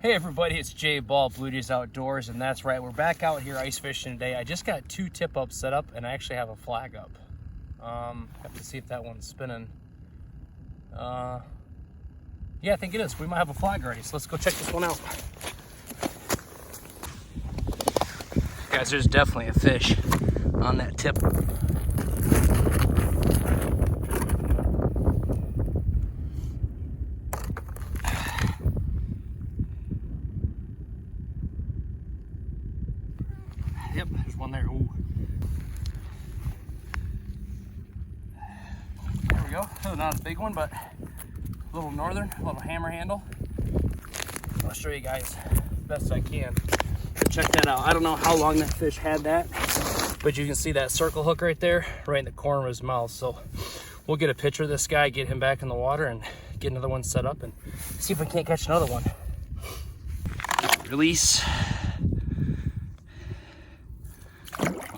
Hey everybody, it's Jay Ball, Blue Jays Outdoors, and that's right, we're back out here ice fishing today. I just got 2 tip-ups set up, and I actually have a flag up. Have to see if that one's spinning. Yeah, I think it is. We might have a flag already, so let's go check this one out. Guys, there's definitely a fish on that tip. Yep, there's one there. Ooh. There we go. Oh, not a big one, but a little northern, a little hammer handle. I'll show you guys best I can. Check that out. I don't know how long that fish had that, but you can see that circle hook right there, right in the corner of his mouth. So we'll get a picture of this guy, get him back in the water, and get another one set up and see if we can't catch another one. Release.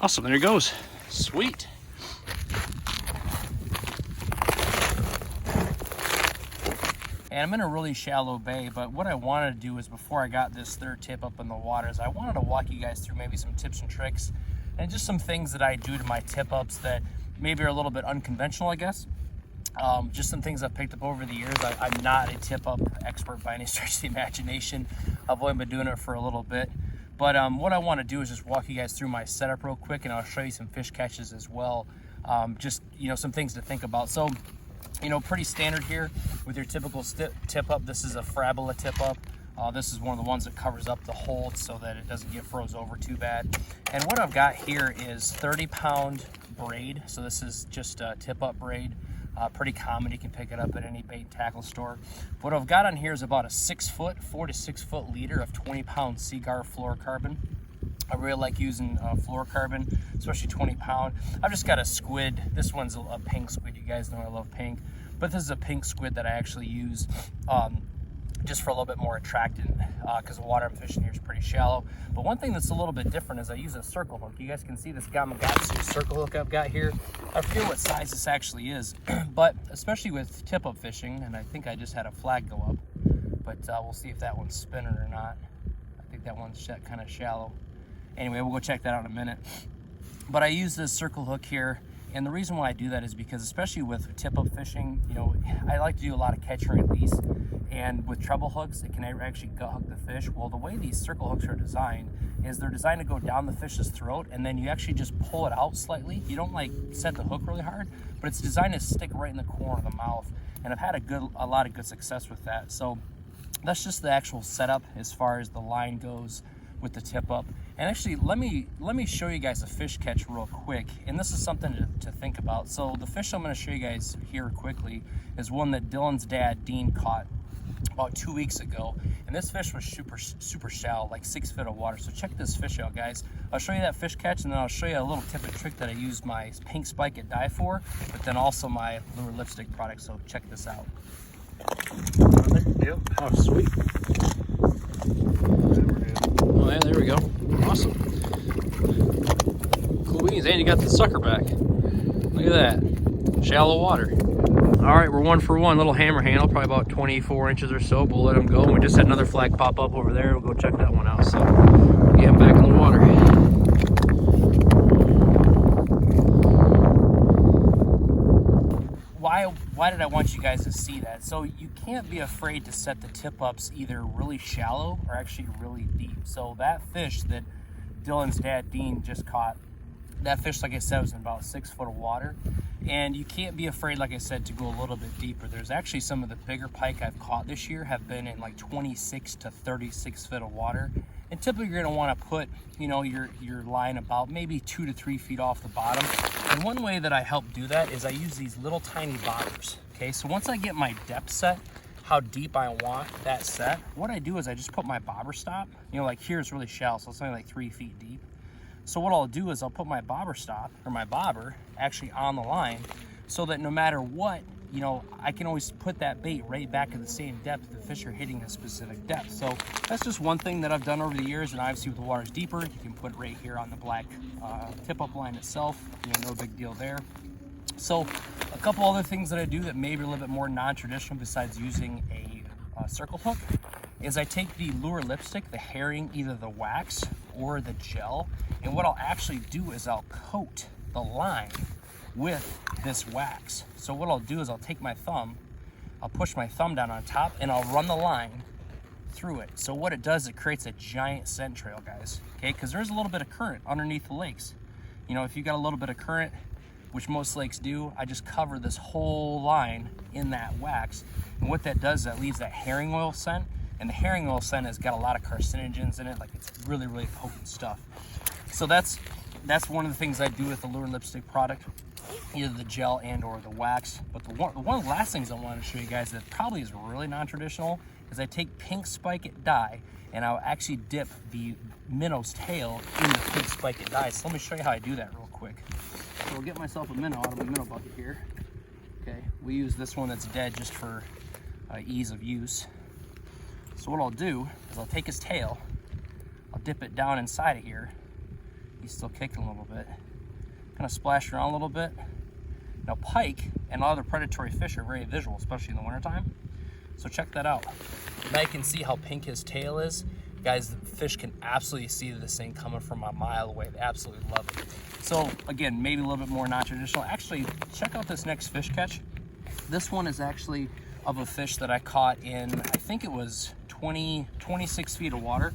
Awesome, there he goes. Sweet. And I'm in a really shallow bay, but what I wanted to do is before I got this third tip up in the water is I wanted to walk you guys through maybe some tips and tricks and just some things that I do to my tip ups that maybe are a little bit unconventional, I guess. Just some things I've picked up over the years. I'm not a tip up expert by any stretch of the imagination. I've only been doing it for a little bit. But what I want to do is just walk you guys through my setup real quick, and I'll show you some fish catches as well. Just, some things to think about. So, pretty standard here with your typical tip up. This is a Frabola tip up. This is one of the ones that covers up the hold so that it doesn't get froze over too bad. And what I've got here is 30-pound braid. So this is just a tip up braid. Pretty common. You can pick it up at any bait and tackle store. What I've got on here is about a 4 to 6 foot leader of 20-pound Seaguar fluorocarbon. I really like using fluorocarbon, especially 20-pound. I've just got a squid. This one's a pink squid. You guys know I love pink, but this is a pink squid that I actually use just for a little bit more attractant because the water I'm fishing here is pretty shallow. But one thing that's a little bit different is I use a circle hook. You guys can see this Gamakatsu circle hook I've got here. I forget what size this actually is, but especially with tip-up fishing, and I think I just had a flag go up, but we'll see if that one's spinning or not. I think that one's kind of shallow. Anyway, we'll go check that out in a minute. But I use this circle hook here, and the reason why I do that is because especially with tip-up fishing, I like to do a lot of catch and release, and with treble hooks, it can actually gut hook the fish. Well, the way these circle hooks are designed is they're designed to go down the fish's throat, and then you actually just pull it out slightly. You don't set the hook really hard, but it's designed to stick right in the corner of the mouth. And I've had a lot of good success with that. So that's just the actual setup as far as the line goes with the tip up. And actually, let me show you guys a fish catch real quick, and this is something to think about. So the fish I'm going to show you guys here quickly is one that Dylan's dad Dean caught about 2 weeks ago, and this fish was super shallow, like 6 feet of water. So check this fish out, guys. I'll show you that fish catch, and then I'll show you a little tip and trick that I use my pink spike at Dye for, but then also my lure lipstick product. So check this out. Yep. Oh, sweet. Oh yeah, there we go. Awesome. Cool beans. And you got the sucker back. Look at that. Shallow water. All right, we're 1 for 1. Little hammer handle, probably about 24 inches or so. We'll let him go. And we just had another flag pop up over there. We'll go check that one out. So get him back in the water. Why did I want you guys to see that? So you can't be afraid to set the tip-ups either really shallow or actually really deep. So that fish that Dylan's dad, Dean, just caught, that fish, like I said, was in about 6 foot of water. And you can't be afraid, like I said, to go a little bit deeper. There's actually some of the bigger pike I've caught this year have been in like 26 to 36 feet of water. And typically you're gonna wanna put, your line about maybe 2 to 3 feet off the bottom. And one way that I help do that is I use these little tiny bobbers. Okay, so once I get my depth set, how deep I want that set, what I do is I just put my bobber stop, like here is really shallow, so it's only like 3 feet deep. So what I'll do is I'll put my bobber stop, or my bobber, actually on the line, so that no matter what, I can always put that bait right back at the same depth the fish are hitting a specific depth. So that's just one thing that I've done over the years, and obviously with the water's deeper, you can put it right here on the black tip-up line itself, no big deal there. So a couple other things that I do that may be a little bit more non-traditional besides using a circle hook is I take the lure lipstick, the herring, either the wax or the gel, and what I'll actually do is I'll coat the line with this wax. So what I'll do is I'll take my thumb, I'll push my thumb down on top, and I'll run the line through it. So what it does, it creates a giant scent trail, guys, okay? Because there's a little bit of current underneath the lakes. You know, if you got a little bit of current, which most lakes do, I just cover this whole line in that wax. And what that does, that leaves that herring oil scent, and the herring oil scent has got a lot of carcinogens in it, like it's really, really potent stuff. So that's one of the things I do with the lure lipstick product, either the gel and or the wax. But one of the last things I want to show you guys that probably is really non-traditional is I take pink spike it dye and I'll actually dip the minnow's tail in the pink spike it dye. So let me show you how I do that real quick. So I'll get myself a minnow out of my minnow bucket here. Okay, we use this one that's dead just for ease of use. So what I'll do is I'll take his tail, I'll dip it down inside of here. He's still kicking a little bit. Kind of splash around a little bit. Now pike and other predatory fish are very visual, especially in the wintertime. So check that out. Now you can see how pink his tail is. Guys, the fish can absolutely see this thing coming from a mile away. They absolutely love it. So again, maybe a little bit more non-traditional. Actually, check out this next fish catch. This one is actually of a fish that I caught in, I think it was 26 feet of water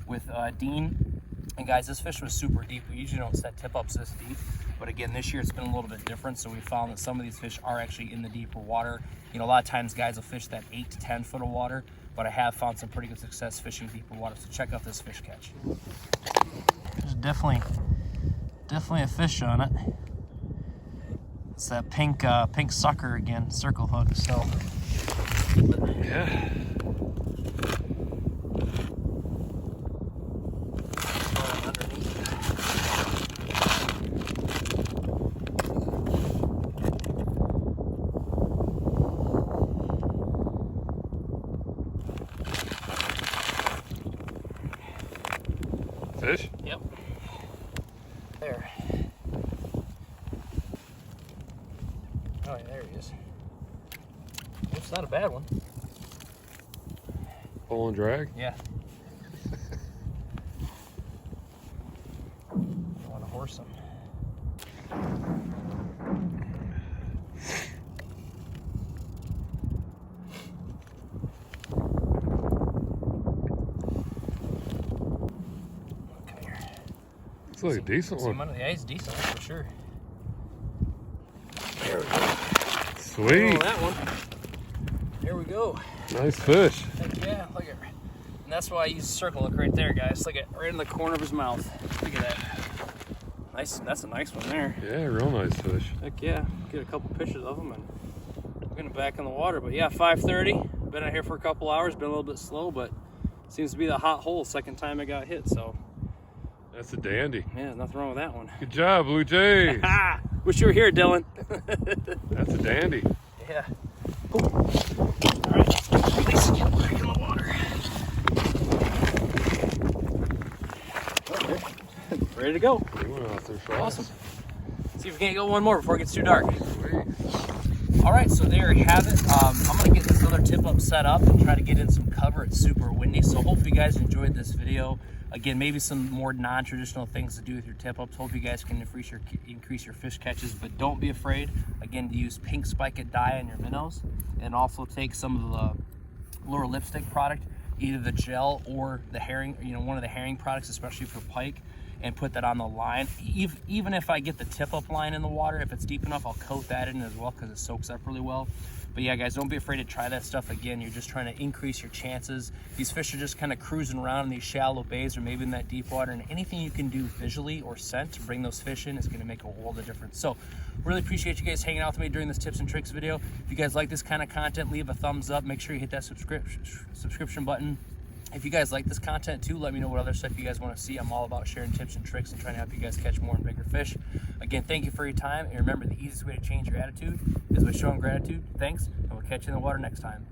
with Dean. And guys, this fish was super deep. We usually don't set tip ups this deep, but again, this year it's been a little bit different. So we found that some of these fish are actually in the deeper water. You know, a lot of times guys will fish that 8 to 10 foot of water, but I have found some pretty good success fishing deeper water. So check out this fish catch. There's definitely a fish on it. It's that pink sucker again, circle hook. So yeah. Fish? Yep. There. Oh, yeah, there he is. It's not a bad one. Pull and drag? Yeah. I want to horse him. It's like a decent one. Yeah, he's decent, that's for sure. There we go. Sweet. Oh, that one. There we go. Nice fish. Heck yeah, look at, and that's why I use circle hook right there, guys. Look at right in the corner of his mouth. Look at that. Nice. That's a nice one there. Yeah, real nice fish. Heck yeah. Get a couple pictures of them and we're gonna back in the water. But yeah, 5:30. Been out here for a couple hours. Been a little bit slow, but seems to be the hot hole. Second time I got hit, so. That's a dandy. Yeah, nothing wrong with that one. Good job, Blue Jays. Wish you were here, Dylan. That's a dandy. Yeah. All right, let's get back in the water. Okay. Ready to go. They went off there fast. Awesome. See if we can't go one more before it gets too dark. Sweet. All right, so there you have it. I'm gonna get this other tip up set up and try to get in some cover. It's super windy, so hopefully you guys enjoyed this video. Again, maybe some more non-traditional things to do with your tip ups. Hope you guys can increase your fish catches, but don't be afraid, again, to use pink spike it dye on your minnows, and also take some of the lure lipstick product, either the gel or the herring, you know, one of the herring products, especially for pike, and put that on the line. Even if I get the tip up line in the water, if it's deep enough, I'll coat that in as well because it soaks up really well. But yeah, guys, don't be afraid to try that stuff. Again, you're just trying to increase your chances. These fish are just kind of cruising around in these shallow bays or maybe in that deep water, and anything you can do visually or scent to bring those fish in is going to make a world of difference. So really appreciate you guys hanging out with me during this tips and tricks video. If you guys like this kind of content, leave a thumbs up. Make sure you hit that subscription button. If you guys like this content too, let me know what other stuff you guys want to see. I'm all about sharing tips and tricks and trying to help you guys catch more and bigger fish. Again, thank you for your time. And remember, the easiest way to change your attitude is by showing gratitude. Thanks, and we'll catch you in the water next time.